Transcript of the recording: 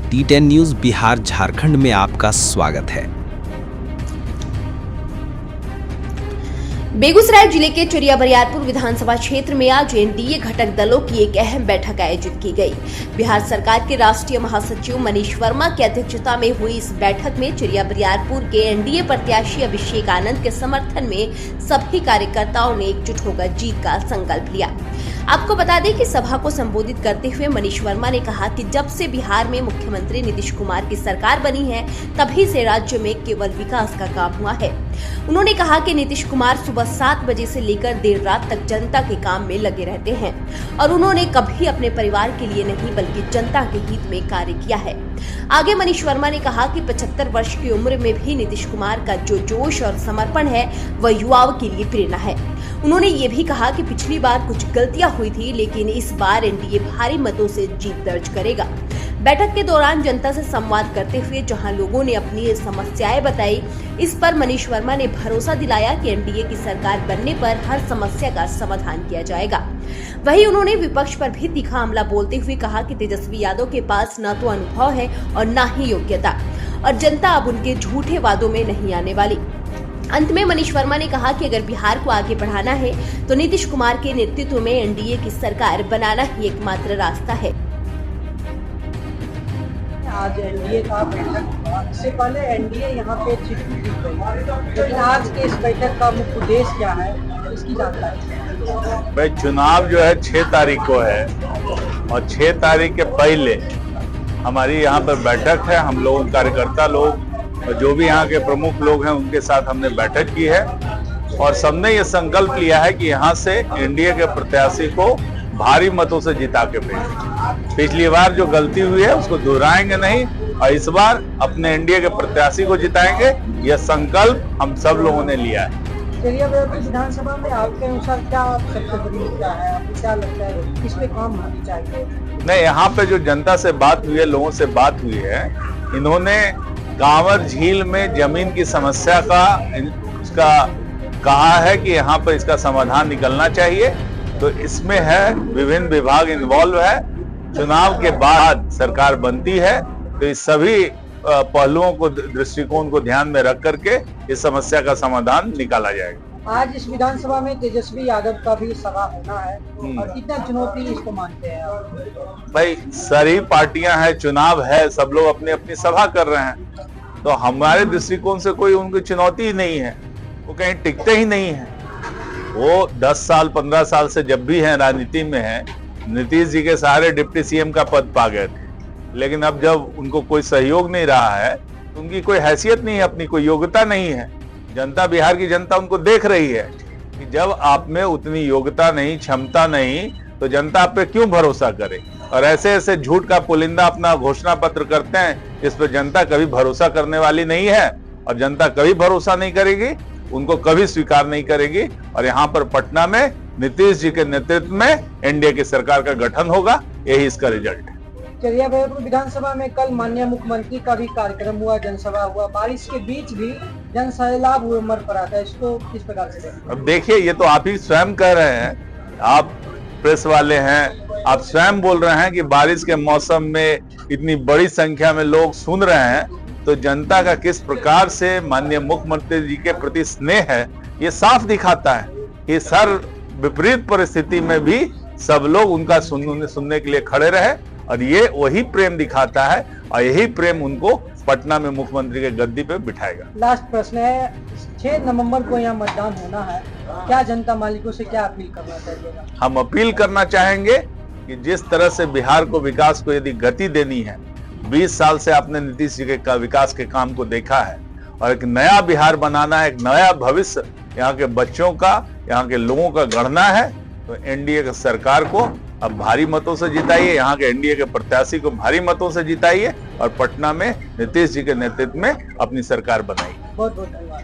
T10 news Bihar Jharkhand में आपका स्वागत है। बेगूसराय जिले के चरिया बरियारपुर विधानसभा क्षेत्र में आज एनडीए घटक दलों की एक अहम बैठक आयोजित की गई। बिहार सरकार के राष्ट्रीय महासचिव मनीष वर्मा की अध्यक्षता में हुई इस बैठक में चरिया बरियारपुर के एनडीए प्रत्याशी अभिषेक आनंद के समर्थन में सभी कार्यकर्ताओं ने एकजुट होकर जीत का संकल्प लिया। आपको बता दें कि सभा को संबोधित करते हुए मनीष वर्मा ने कहा कि जब से बिहार में मुख्यमंत्री नीतीश कुमार की सरकार बनी है, तभी से राज्य में केवल विकास का काम हुआ है। उन्होंने कहा कि नीतीश कुमार सुबह 7 बजे से लेकर देर रात तक जनता के काम में लगे रहते हैं और उन्होंने कभी अपने परिवार के लिए नहीं बल्कि जनता के हित में कार्य किया है। आगे मनीष वर्मा ने कहा कि 75 वर्ष की उम्र में भी नीतीश कुमार का जो जोश और समर्पण है वह युवाओं के लिए प्रेरणा है। उन्होंने ये भी कहा कि पिछली बार कुछ गलतियां हुई थी, लेकिन इस बार एनडीए भारी मतों से जीत दर्ज करेगा। बैठक के दौरान जनता से संवाद करते हुए जहां लोगों ने अपनी समस्याएं बताई, इस पर मनीष वर्मा ने भरोसा दिलाया कि एनडीए की सरकार बनने पर हर समस्या का समाधान किया जाएगा। वहीं उन्होंने विपक्ष पर भी तीखा हमला बोलते हुए कहा कि तेजस्वी यादव के पास न तो अनुभव है और न ही योग्यता, और जनता अब उनके झूठे वादों में नहीं आने वाली। अंत में मनीष वर्मा ने कहा कि अगर बिहार को आगे बढ़ाना है तो नीतीश कुमार के नेतृत्व में एनडीए की सरकार बनाना ही एकमात्र रास्ता है। आज एनडीए का बैठक, इससे पहले एनडीए यहाँ पे जीत गई, लेकिन आज के इस बैठक का मुख्य उद्देश्य क्या है, इसकी जानकारी। भाई, चुनाव जो है 6 तारीख को है और 6 तारीख के पहले हमारी यहाँ पर बैठक है। हम लोग कार्यकर्ता लोग और जो भी यहाँ के प्रमुख लोग हैं उनके साथ हमने बैठक की है और सबने ये संकल्प लिया है कि यहाँ से एनडीए के प्रत्याशी को भारी मतों से जिता के भेजेंगे। पिछली बार जो गलती हुई है उसको दोहराएंगे नहीं और इस बार अपने एनडीए के प्रत्याशी को जिताएंगे। यह संकल्प हम सब लोगों ने लिया है। चलिए, विधानसभा में आपके अनुसार क्या सबसे बड़ी मुद्दा है, आपको क्या लगता है किस पे काम होनी चाहिए? नहीं, यहाँ पे जो जनता से बात हुई है, लोगों से बात हुई है, इन्होंने कांवर झील में जमीन की समस्या का उसका कहा है कि यहाँ पर इसका समाधान निकलना चाहिए। तो इसमें है विभिन्न विभाग इन्वॉल्व है। चुनाव के बाद सरकार बनती है तो इस सभी पहलुओं को, दृष्टिकोण को ध्यान में रख करके इस समस्या का समाधान निकाला जाएगा। आज इस विधानसभा में तेजस्वी यादव का भी सभा होना है और कितना चुनौती इसको मानते हैं आप? भाई, सारी पार्टियां हैं, चुनाव है, सब लोग अपनी अपनी सभा कर रहे हैं, तो हमारे दृष्टिकोण से कोई उनकी चुनौती ही नहीं है। वो कहीं टिकते ही नहीं है। वो 10 साल 15 साल से जब भी हैं राजनीति में हैं, नीतीश जी के सहारे डिप्टी सीएम का पद पा गए थे, लेकिन अब जब उनको कोई सहयोग नहीं रहा है तो उनकी कोई हैसियत नहीं है, अपनी कोई योग्यता नहीं है। जनता, बिहार की जनता उनको देख रही है कि जब आप में उतनी योग्यता नहीं, क्षमता नहीं, तो जनता आप पे क्यों भरोसा करे। और ऐसे ऐसे झूठ का पुलिंदा अपना घोषणा पत्र करते हैं जिस पर जनता कभी भरोसा करने वाली नहीं है और जनता कभी भरोसा नहीं करेगी, उनको कभी स्वीकार नहीं करेगी। और यहाँ पर पटना में नीतीश जी के नेतृत्व में एनडीए की सरकार का गठन होगा, यही इसका रिजल्ट है। चलिए, विधानसभा में कल माननीय मुख्यमंत्री का भी कार्यक्रम हुआ, जनसभा हुआ, बारिश के बीच भी जन सैलाब उमड़ पड़ा था, इसको किस प्रकार से देखें? अब देखिए, ये तो आप ही स्वयं कह रहे हैं, आप प्रेस वाले हैं, आप स्वयं बोल रहे हैं कि बारिश के मौसम में इतनी बड़ी संख्या में लोग सुन रहे हैं, तो जनता का किस प्रकार से माननीय मुख्यमंत्री जी के प्रति स्नेह है ये साफ दिखाता है कि सर विपरीत परिस्थिति में भी सब लोग उनका सुनने के लिए खड़े रहे और ये वही प्रेम दिखाता है और यही प्रेम उनको पटना में मुख्यमंत्री के गद्दी पे बिठाएगा। लास्ट प्रश्न है, 6 नवंबर को यहाँ मतदान होना है, क्या जनता मालिकों से क्या अपील करना चाहिएगा? हम अपील करना चाहेंगे कि जिस तरह से बिहार को विकास को यदि गति देनी है, 20 साल से आपने नीतीश जी के विकास के काम को देखा है और एक नया बिहार बनाना है, एक नया भविष्य यहाँ के बच्चों का, यहाँ के लोगों का गढ़ना है, तो एनडीए की सरकार को अब भारी मतों से जिताइए, यहाँ के एनडीए के प्रत्याशी को भारी मतों से जिताइए और पटना में नीतीश जी के नेतृत्व में अपनी सरकार बनाइए। बहुत बहुत धन्यवाद।